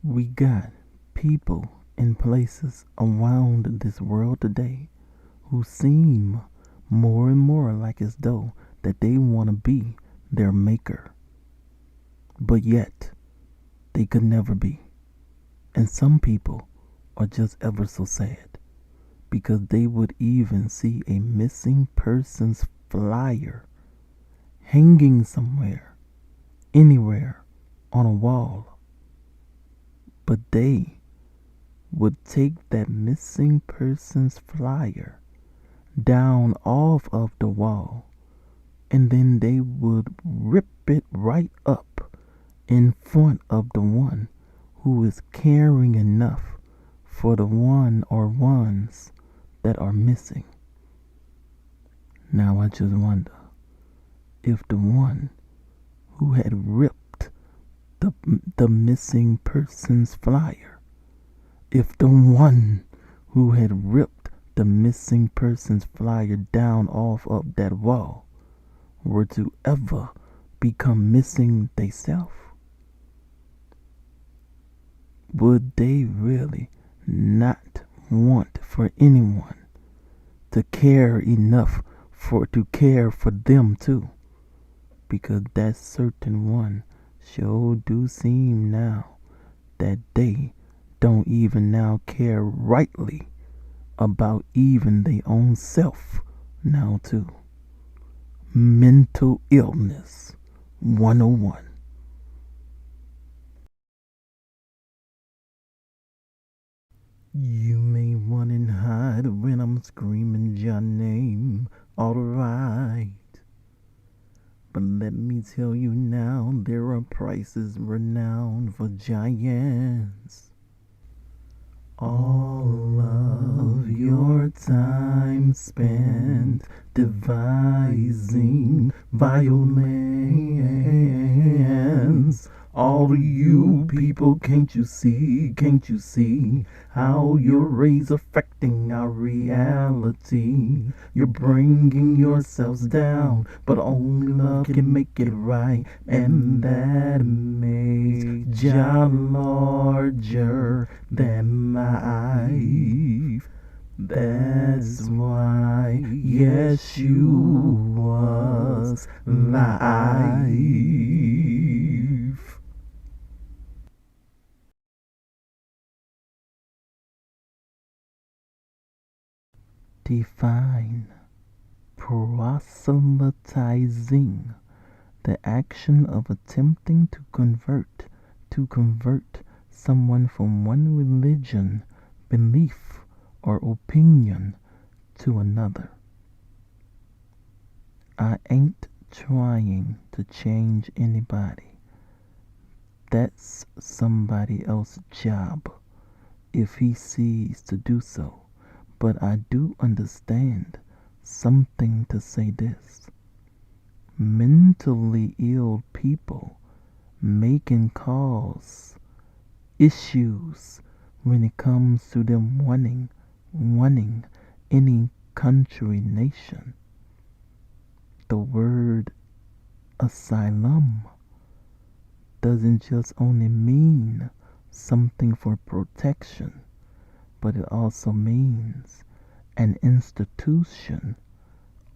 We got people in places around this world today who seem more and more like as though that they want to be their maker, but yet they could never be. And some people are just ever so sad because they would even see a missing person's flyer hanging somewhere, anywhere on a wall, but they would take that missing person's flyer down off of the wall, and then they would rip it right up in front of the one who is caring enough for the one or ones that are missing. Now I just wonder if the one who had ripped the missing person's flyer, if the one who had ripped the missing person's flyer down off of that wall were to ever become missing theyself, would they really not want for anyone to care enough to care for them too? Because that certain one sure do seem now that they don't even now care rightly about even their own self now too. Mental illness 101. You may run and hide when I'm screaming your name, alright. But let me tell you now, there are prices renowned for giants. All of your time spent devising violence. All of you people, can't you see how your rays affecting our reality? You're bringing yourselves down, but only love can make it right, and that makes Jah larger than life. That's why Yeshua's life. Define proselytizing, the action of attempting to convert someone from one religion, belief, or opinion to another. I ain't trying to change anybody. That's somebody else's job if he sees to do so. But I do understand something to say this. Mentally ill people may can cause issues when it comes to them wanting any country, nation. The word asylum doesn't just only mean something for protection, but it also means an institution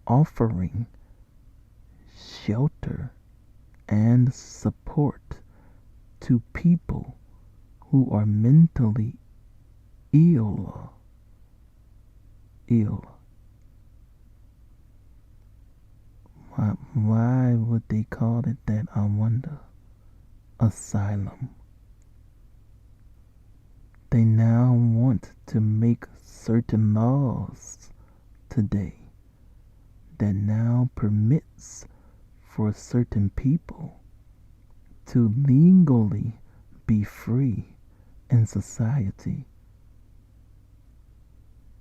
offering shelter and support to people who are mentally ill. Why would they call it that, I wonder? Asylum. They now want to make certain laws today that now permits for certain people to legally be free in society.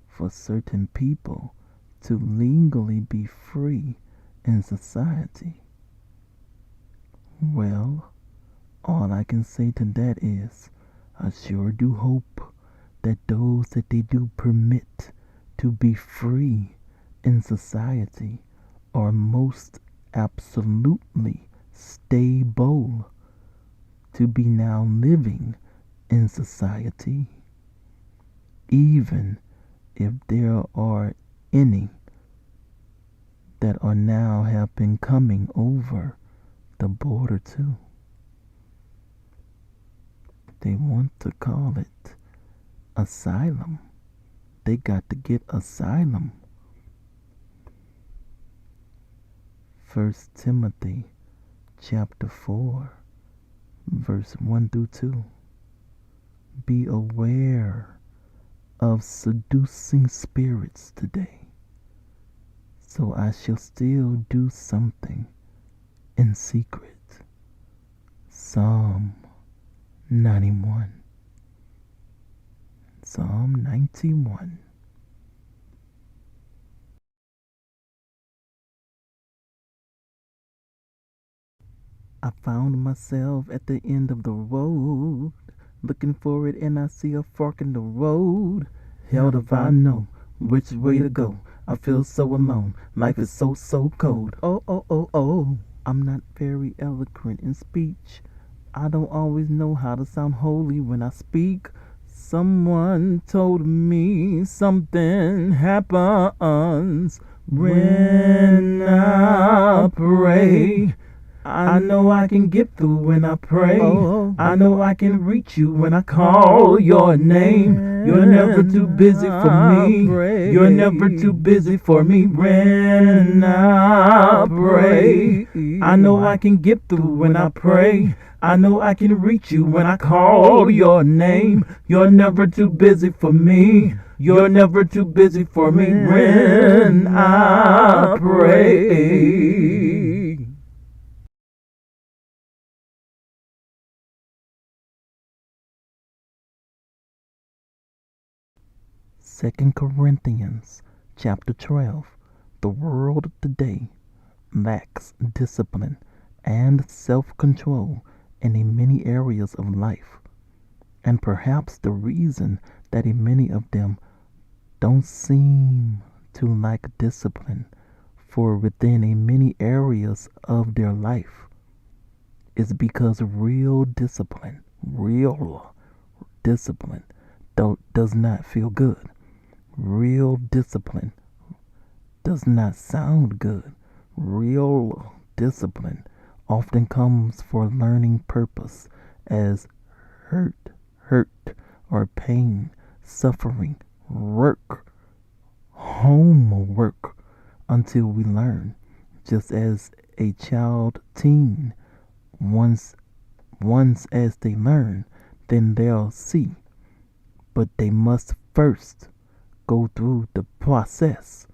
For certain people to legally be free in society. Well, all I can say to that is, I sure do hope that those that they do permit to be free in society are most absolutely stable to be now living in society, even if there are any that are now have been coming over the border too. They want to call it asylum. They got to get asylum. 1 Timothy chapter 4 verse 1 through 2. Be aware of seducing spirits today. So I shall still do something in secret. Psalm 91. Psalm 91. I found myself at the end of the road, looking for it, and I see a fork in the road. Hell if I know which way to go. I feel so alone. Life is so, so cold. Oh, oh, oh, oh. I'm not very eloquent in speech. I don't always know how to sound holy when I speak. Someone told me something happens when I pray. I know I can get through when I pray. I know I can reach you when I call your name. You're never too busy for me. You're never too busy for me when I pray. I know I can get through when I pray. I know I can reach you when I call your name. You're never too busy for me. You're never too busy for me when I pray. 2 Corinthians chapter 12. The world today lacks discipline and self-control in many areas of life. And perhaps the reason that many of them don't seem to lack discipline for within many areas of their life is because real discipline does not feel good. Real discipline does not sound good. Real discipline often comes for learning purpose as hurt, or pain, suffering, work, homework until we learn. Just as a child teen, once as they learn, then they'll see. But they must first go through the process.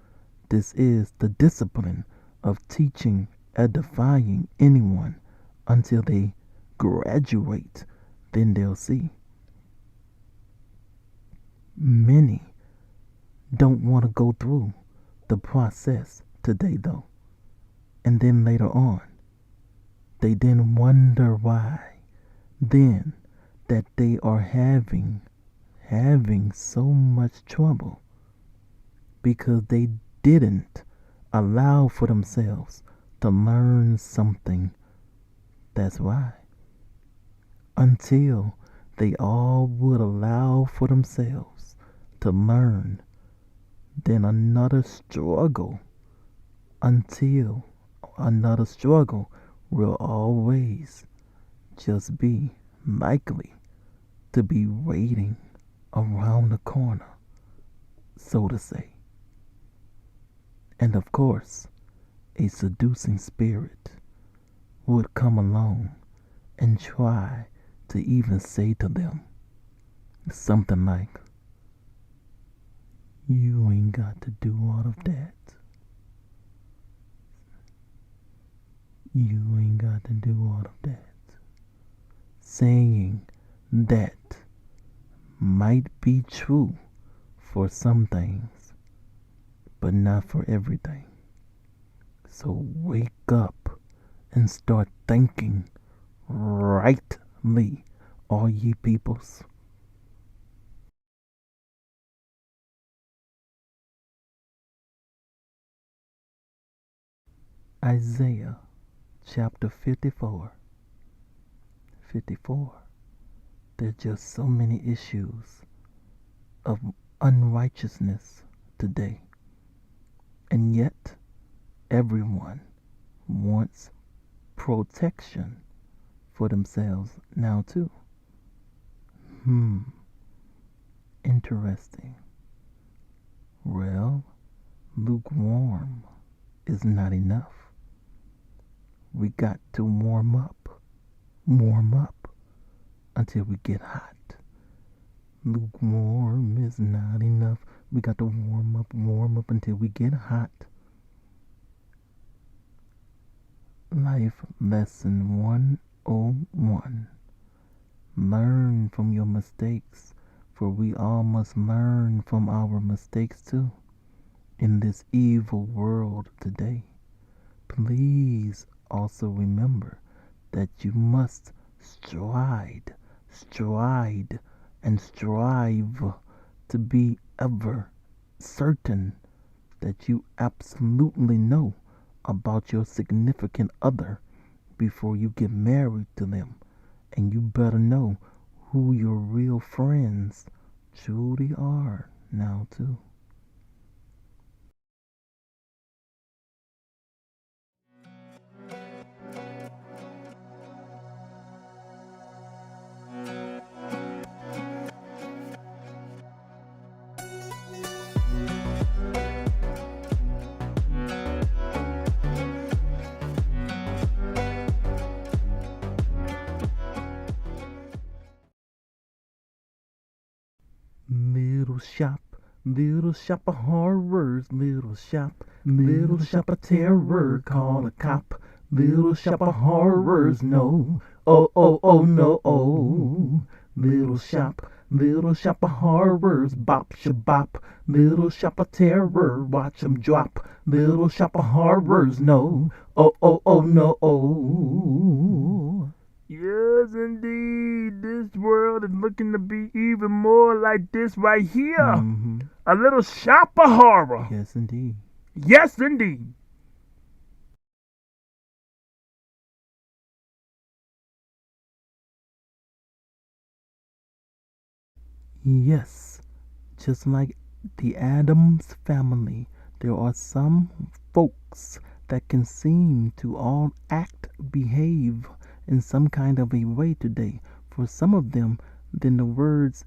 This is the discipline of teaching, edifying anyone until they graduate. Then they'll see. Many don't want to go through the process today though. And then later on, they then wonder why then that they are having so much trouble because they didn't allow for themselves to learn something. That's why. Until they all would allow for themselves to learn, then another struggle will always just be likely to be waiting around the corner, so to say. And of course, a seducing spirit would come along and try to even say to them something like, you ain't got to do all of that. You ain't got to do all of that. Saying that might be true for some things, but not for everything. So wake up and start thinking rightly, all ye peoples. Isaiah chapter 54. There are just so many issues of unrighteousness today. And yet, everyone wants protection for themselves now, too. Interesting. Well, lukewarm is not enough. We got to warm up until we get hot. Lukewarm is not enough. We got to warm up until we get hot. Life lesson 101. Learn from your mistakes, for we all must learn from our mistakes too. In this evil world today, please also remember that you must stride, and strive to be ever certain that you absolutely know about your significant other before you get married to them. And you better know who your real friends truly are now, too. Little shop of horrors, little shop of terror, call a cop. Little shop of horrors, no, oh, no, oh. Little shop of horrors, bop, shabop. Little shop of terror, watch 'em drop. Little shop of horrors, no, oh, no, oh. Yes, indeed. This world is looking to be even more like this right here. A little shop of horror. Yes, indeed. Yes, indeed. Yes, just like the Addams family, there are some folks that can seem to all behave in some kind of a way today. For some of them, then the words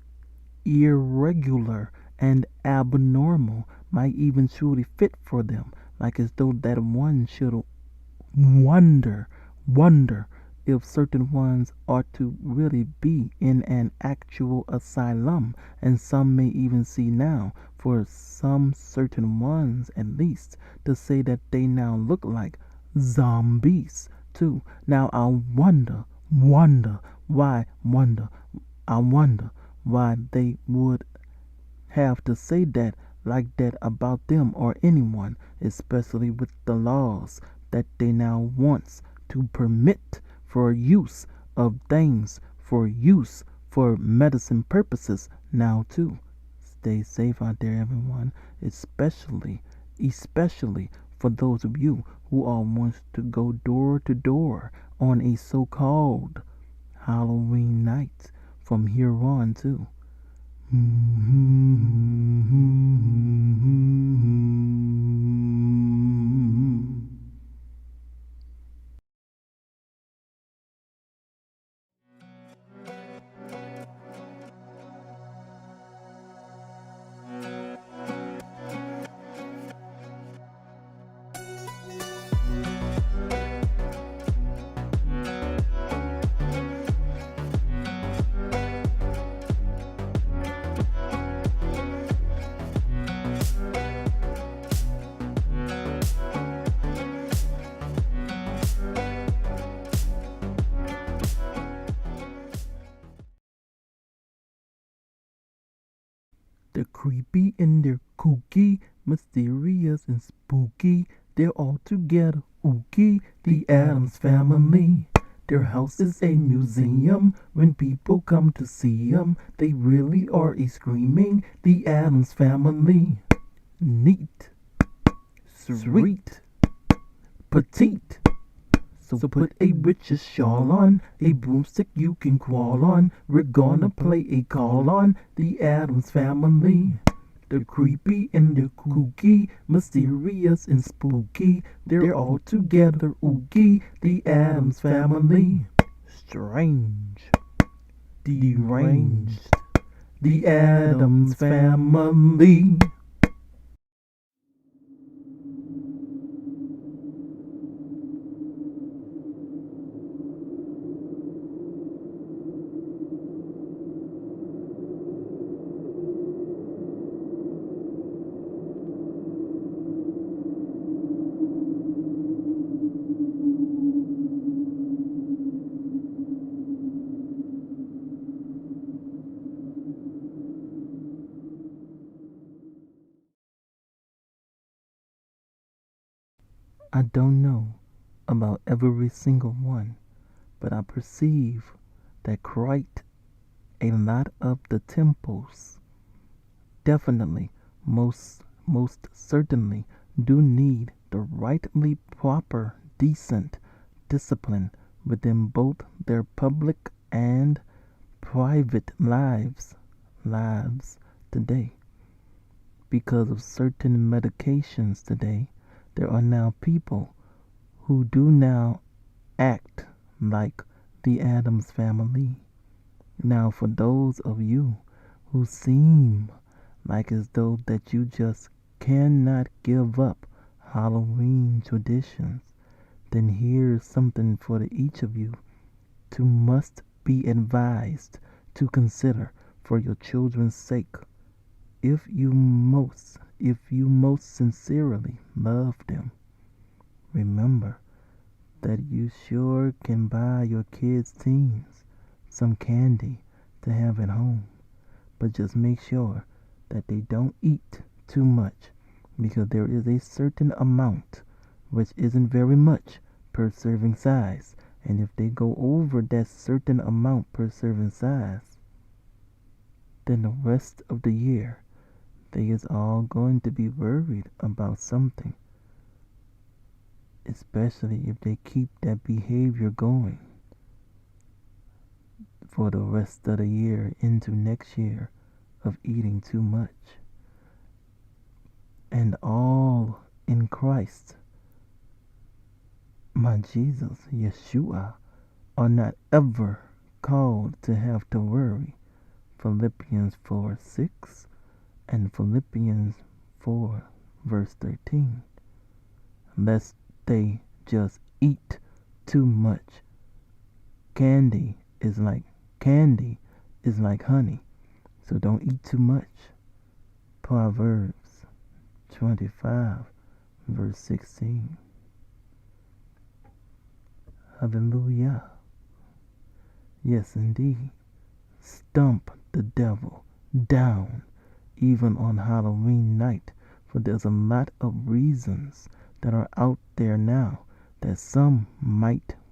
irregular and abnormal might even truly fit for them, like as though that one should wonder if certain ones are to really be in an actual asylum. And some may even see now, for some certain ones at least, to say that they now look like zombies too. Now I wonder why they would have to say that like that about them or anyone, especially with the laws that they now wants to permit for use of things for medicine purposes now too. Stay safe out there, everyone, especially for those of you who all wants to go door to door on a so-called Halloween night from here on too. They're creepy and they're kooky, mysterious and spooky. They're all together ooky, the Addams family. Their house is a museum. When people come to see 'em, they really are screaming. The Addams family. Neat, sweet, petite, So put a witch's shawl on, a broomstick you can crawl on. We're gonna play a call on the Addams Family. The creepy and the kooky, mysterious and spooky. They're all together ooky, the Addams Family. Strange, deranged, the Addams Family. I don't know about every single one, but I perceive that quite a lot of the temples definitely, most certainly, do need the rightly proper, decent discipline within both their public and private lives today. Because of certain medications today, there are now people who do now act like the Addams Family. Now, for those of you who seem like as though that you just cannot give up Halloween traditions, then here's something for each of you to must be advised to consider for your children's sake. If you most sincerely love them, remember that you sure can buy your kids' teens some candy to have at home, but just make sure that they don't eat too much, because there is a certain amount which isn't very much per serving size, and if they go over that certain amount per serving size, then the rest of the year they is all going to be worried about something, especially if they keep that behavior going for the rest of the year into next year of eating too much. And all in Christ, my Jesus, Yeshua, are not ever called to have to worry. Philippians 4:6 and Philippians 4 verse 13. Lest they just eat too much. Candy is like honey, so don't eat too much. Proverbs 25 verse 16. Hallelujah. Yes, indeed. Stomp the devil down even on Halloween night, for there's a lot of reasons that are out there now that some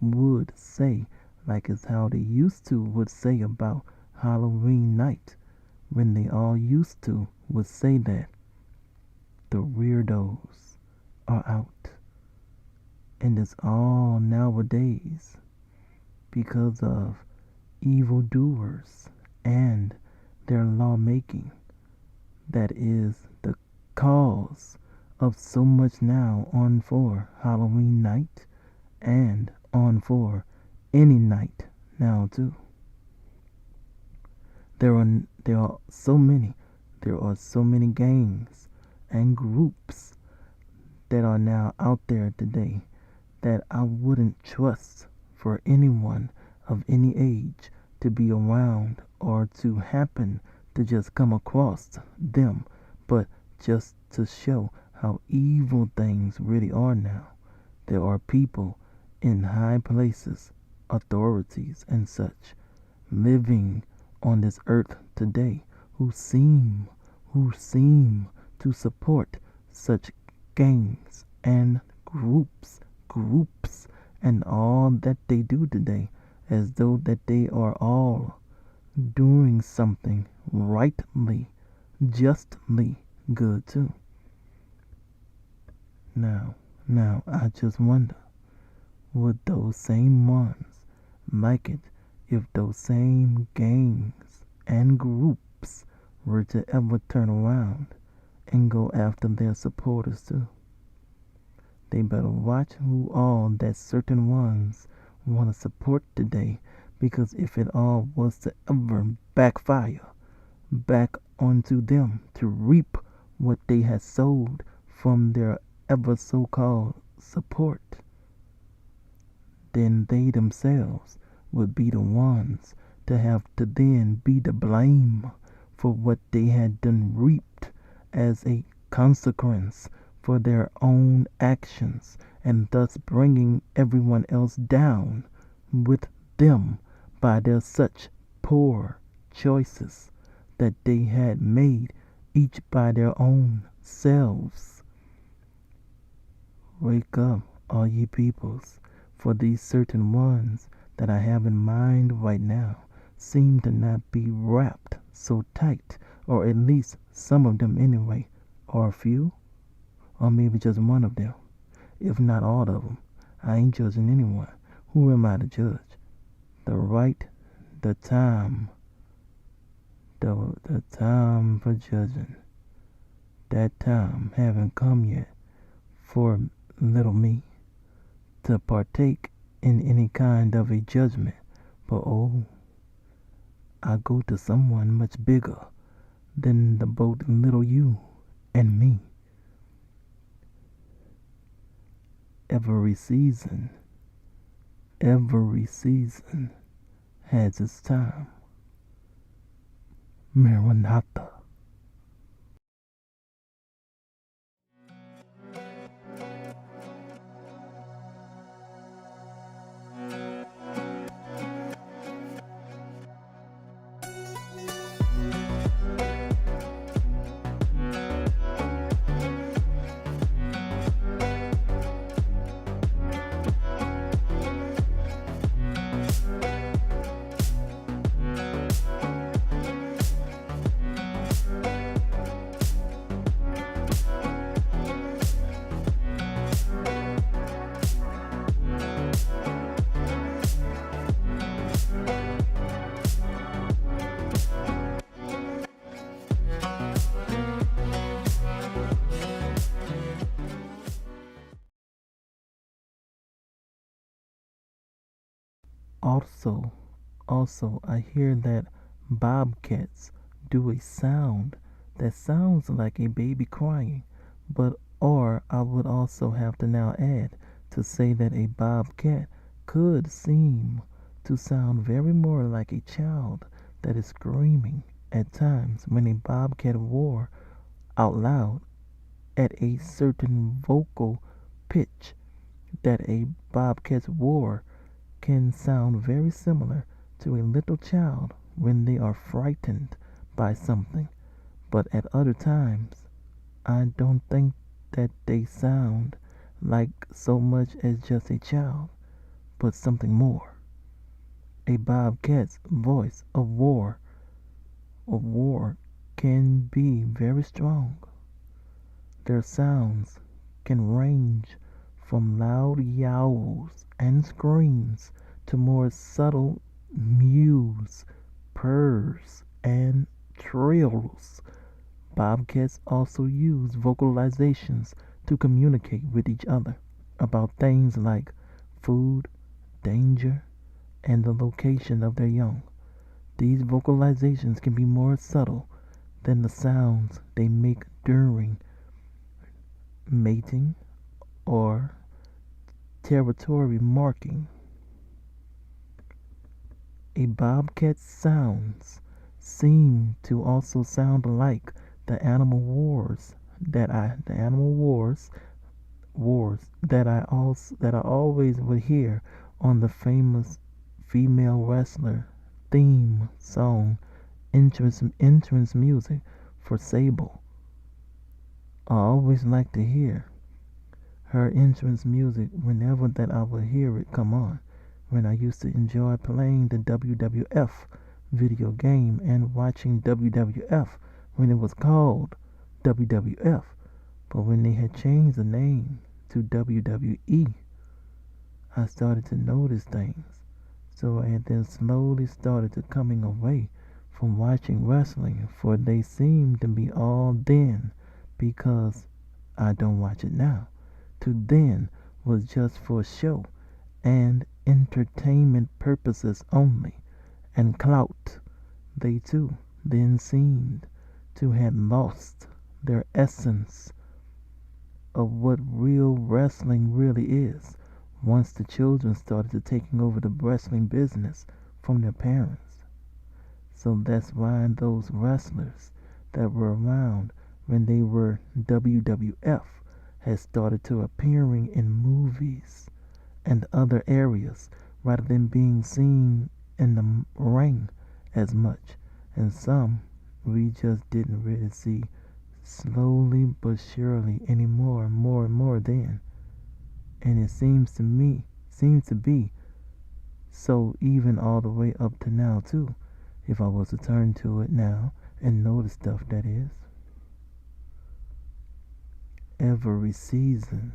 would say, like it's how they used to would say about Halloween night, when they all used to would say that the weirdos are out. And it's all nowadays because of evildoers and their lawmaking that is the cause of so much now on for Halloween night and on for any night now too. There are so many gangs and groups that are now out there today that I wouldn't trust for anyone of any age to be around or to happen to just come across them, but just to show how evil things really are now. There are people in high places, authorities and such, living on this earth today who seem to support such gangs and groups and all that they do today, as though that they are all doing something rightly, justly good too. Now I just wonder would those same ones like it if those same gangs and groups were to ever turn around and go after their supporters too? They better watch who all that certain ones want to support today, because if it all was to ever backfire back onto them to reap what they had sowed from their ever so-called support, then they themselves would be the ones to have to then be the blame for what they had done reaped as a consequence for their own actions, and thus bringing everyone else down with them by their such poor choices that they had made each by their own selves. Wake up, all ye peoples, for these certain ones that I have in mind right now seem to not be wrapped so tight, or at least some of them anyway, or a few, or maybe just one of them, if not all of them. I ain't judging anyone. Who am I to judge? The right, the time, the time for judging, that time haven't come yet for little me to partake in any kind of a judgment. But oh, I go to someone much bigger than the both little you and me. Every season has its time. Maranatha. Also, I hear that bobcats do a sound that sounds like a baby crying, but or I would also have to now add to say that a bobcat could seem to sound very more like a child that is screaming at times when a bobcat roar out loud at a certain vocal pitch, that a bobcat's roar can sound very similar to a little child when they are frightened by something, but at other times I don't think that they sound like so much as just a child, but something more. A bobcat's voice of war can be very strong. Their sounds can range from loud yowls and screams to more subtle mews, purrs, and trills. Bobcats also use vocalizations to communicate with each other about things like food, danger, and the location of their young. These vocalizations can be more subtle than the sounds they make during mating or territory marking. A bobcat's sounds seem to also sound like the animal wars that I always would hear on the famous female wrestler theme song entrance music for Sable. I always like to hear her entrance music whenever that I would hear it come on, when I used to enjoy playing the WWF video game and watching WWF when it was called WWF. But when they had changed the name to WWE, I started to notice things. So I then slowly started to coming away from watching wrestling, for they seemed to be all then, because I don't watch it now. To then was just for show and entertainment purposes only, and clout. They too then seemed to have lost their essence of what real wrestling really is, once the children started taking over the wrestling business from their parents. So that's why those wrestlers that were around when they were WWF has started to appearing in movies and other areas rather than being seen in the ring as much. And some we just didn't really see, slowly but surely anymore, more and more then. And it seems to be so even all the way up to now too, if I was to turn to it now and know the stuff that is. Every season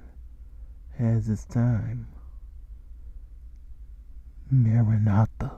has its time. Maranatha.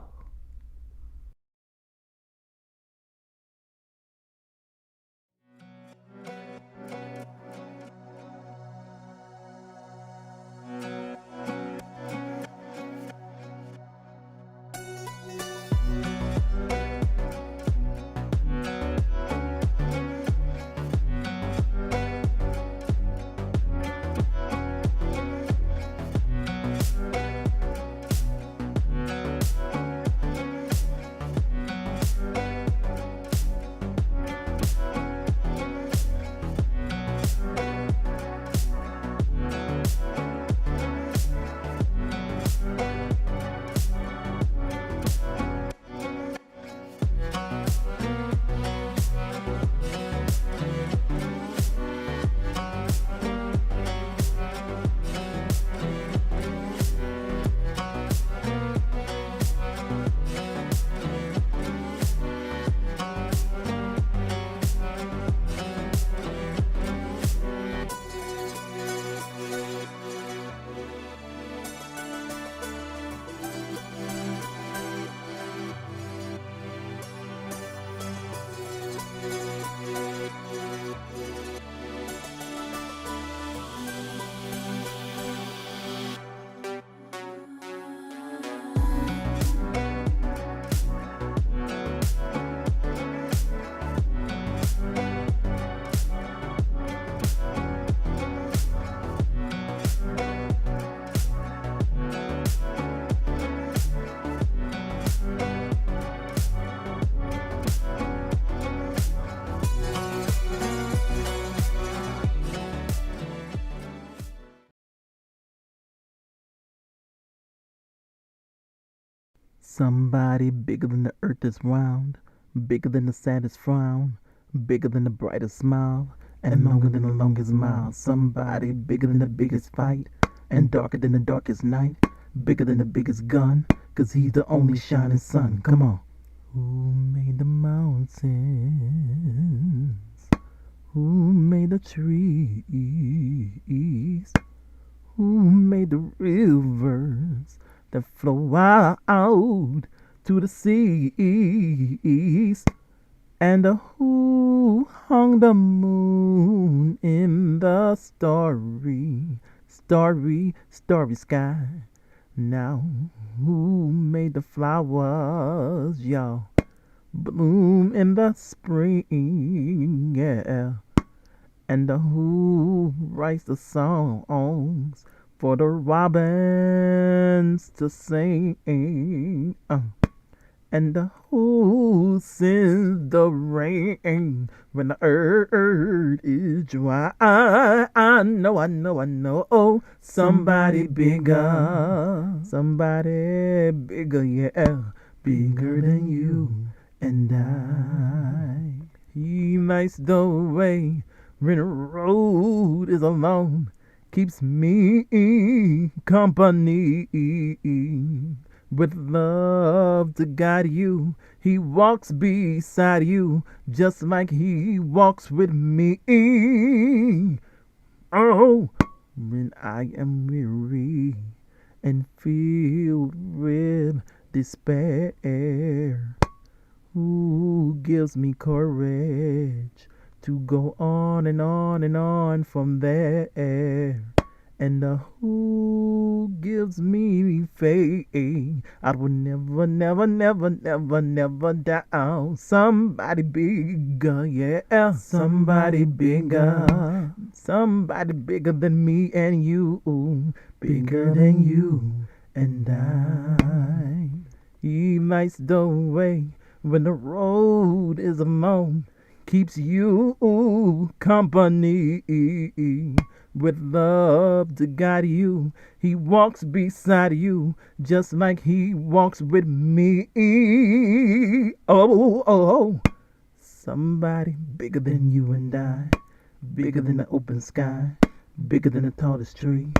Somebody bigger than the earth is round, bigger than the saddest frown, bigger than the brightest smile, and longer than the longest mile. Somebody bigger than the biggest fight, and darker than the darkest night, bigger than the biggest gun, 'cause he's the only shining sun. Come on. Who made the mountains? Who made the trees? Who made the rivers that flow out to the seas? And who hung the moon in the starry sky? Now, who made the flowers, y'all, bloom in the spring? Yeah. And who writes the songs for the robins to sing? And who sends the rain when the earth is dry? I know. Oh, somebody bigger, yeah, bigger than you and I. He lights the way when the road is alone, keeps me company. With love to guide you, he walks beside you, just like he walks with me. Oh, when I am weary and filled with despair. Who gives me courage to go on and on and on from there? And who gives me faith I will never, never, never, never, never down. Somebody bigger, yeah. Somebody bigger. Somebody bigger than me and you. Bigger than you and I. He lights the way when the road is a moan. Keeps you company with love to guide you. He walks beside you just like he walks with me. Oh. Somebody bigger than you and I. Bigger than the open sky. Bigger than the tallest tree.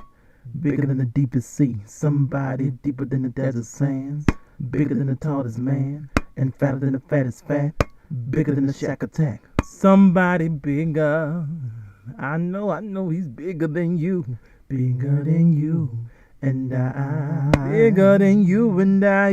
Bigger than the deepest sea. Somebody deeper than the desert sands. Bigger than the tallest man. And fatter than the fattest fat. Bigger than the Shack Attack. Somebody bigger. I know he's bigger than you. Bigger than you and I. Bigger than you and I.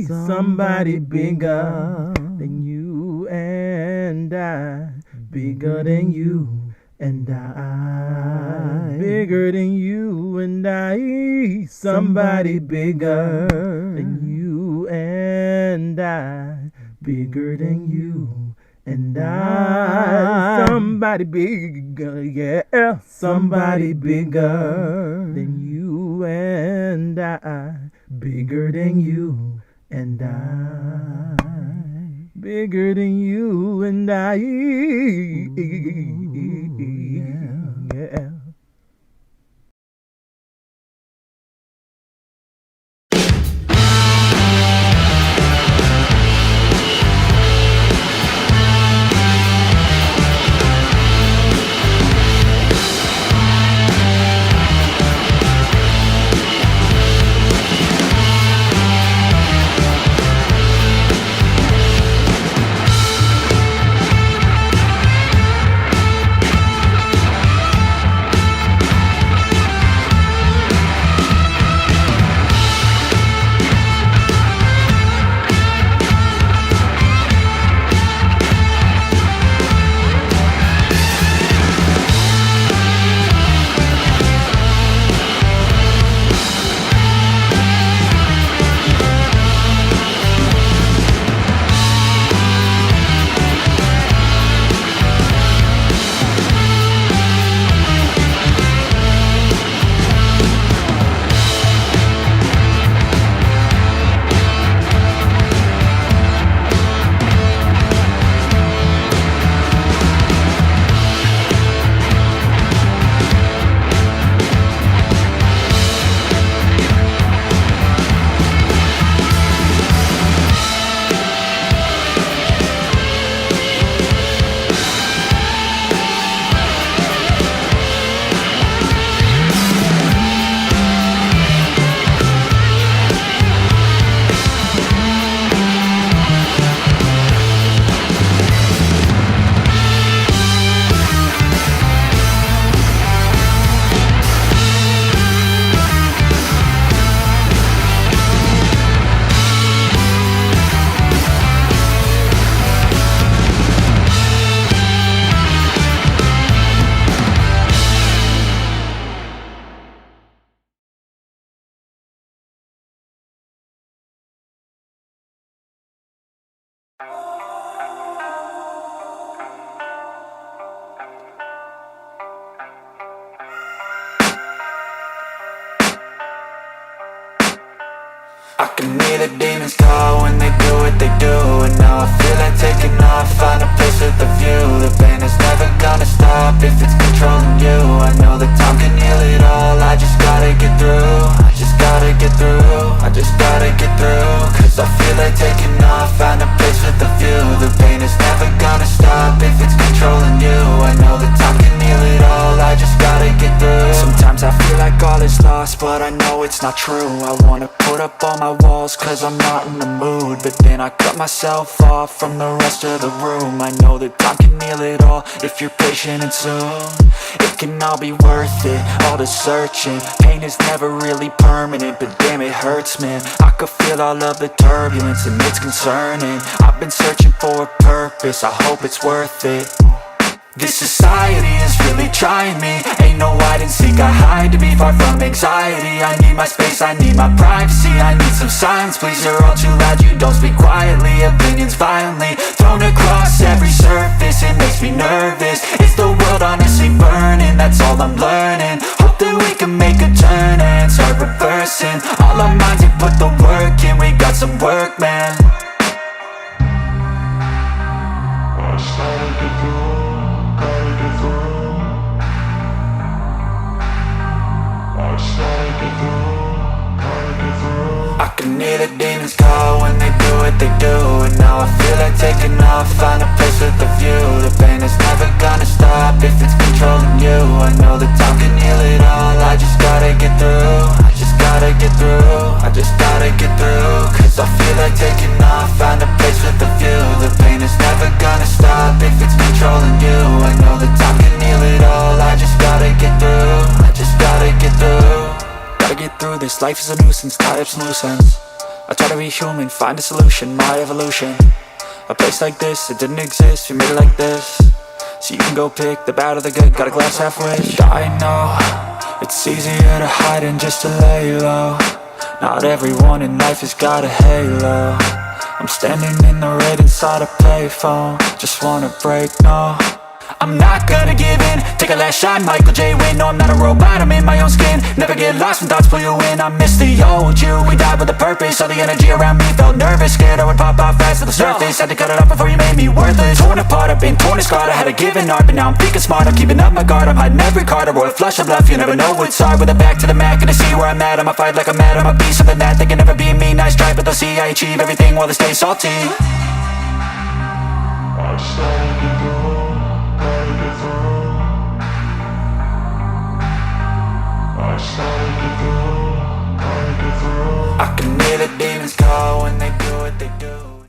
Somebody bigger than you and I. Bigger than you and I. Bigger than you and I. Somebody bigger than you and I. Bigger than you and I. Somebody bigger, yeah. Somebody bigger than you and I. Bigger than you and I. Bigger than you and I. Ooh, yeah. I can hear the demons call when they do what they do. And now I feel like taking off, find a place with a view. The pain is never gonna stop if it's controlling you. I know that time can heal it all, I just gotta get through. I just gotta get through, I just gotta get through. Cause I feel like taking off, find a place with a view. The pain is never gonna stop if it's controlling you. I know that time can heal it all, I just gotta get through. Sometimes I feel like all is lost, but but I know it's not true. I wanna put up all my walls cause I'm not in the mood, but then I cut myself off from the rest of the room. I know that time can heal it all if you're patient and soon it can all be worth it, all the searching. Pain is never really permanent, but damn it hurts, man. I could feel all of the turbulence and it's concerning. I've been searching for a purpose, I hope it's worth it. This society is really trying me. Ain't no hide and seek, I hide to be far from anxiety. I need my space, I need my privacy. I need some silence, please, you're all too loud. You don't speak quietly, opinions violently thrown across every surface. It makes me nervous, it's the world honestly burning. That's all I'm learning, hope that we can make a turn and start reversing all our minds and put the work in. We got some work, man. I can hear the demons call when they do what they do, and now I feel like taking off, find a place with a view. The pain is never gonna stop if it's controlling you. I know that time can heal it all, I just gotta get through. I just gotta get through, I just gotta get through. Cause I feel like taking off, find a place with a view. The pain is never gonna stop if it's controlling you. I know that time can heal it all, I just gotta get through. I just gotta get through. Gotta get through this, life is a nuisance, tie up some loose ends. I try to be human, find a solution, my evolution. A place like this, it didn't exist, we made it like this. So you can go pick the bad or the good, got a glass halfway. I know, it's easier to hide than just to lay low. Not everyone in life has got a halo. I'm standing in the red inside a payphone, just wanna break, no. I'm not gonna give in, take a last shot, Michael J. Win. No, I'm not a robot, I'm in my own skin. Never get lost when thoughts pull you in. I miss the old you, we died with a purpose. All the energy around me felt nervous, scared I would pop off fast to the surface. Had to cut it off before you made me worthless. Torn apart, I've been torn and scarred. I had a given art, but now I'm thinking smart. I'm keeping up my guard, I'm hiding every card. A royal flush of left, you never know what's hard. With a back to the mat, gonna see where I'm at. I'ma fight like I'm mad, I'ma be something that they can never be me. Nice try, but they'll see I achieve everything while they stay salty.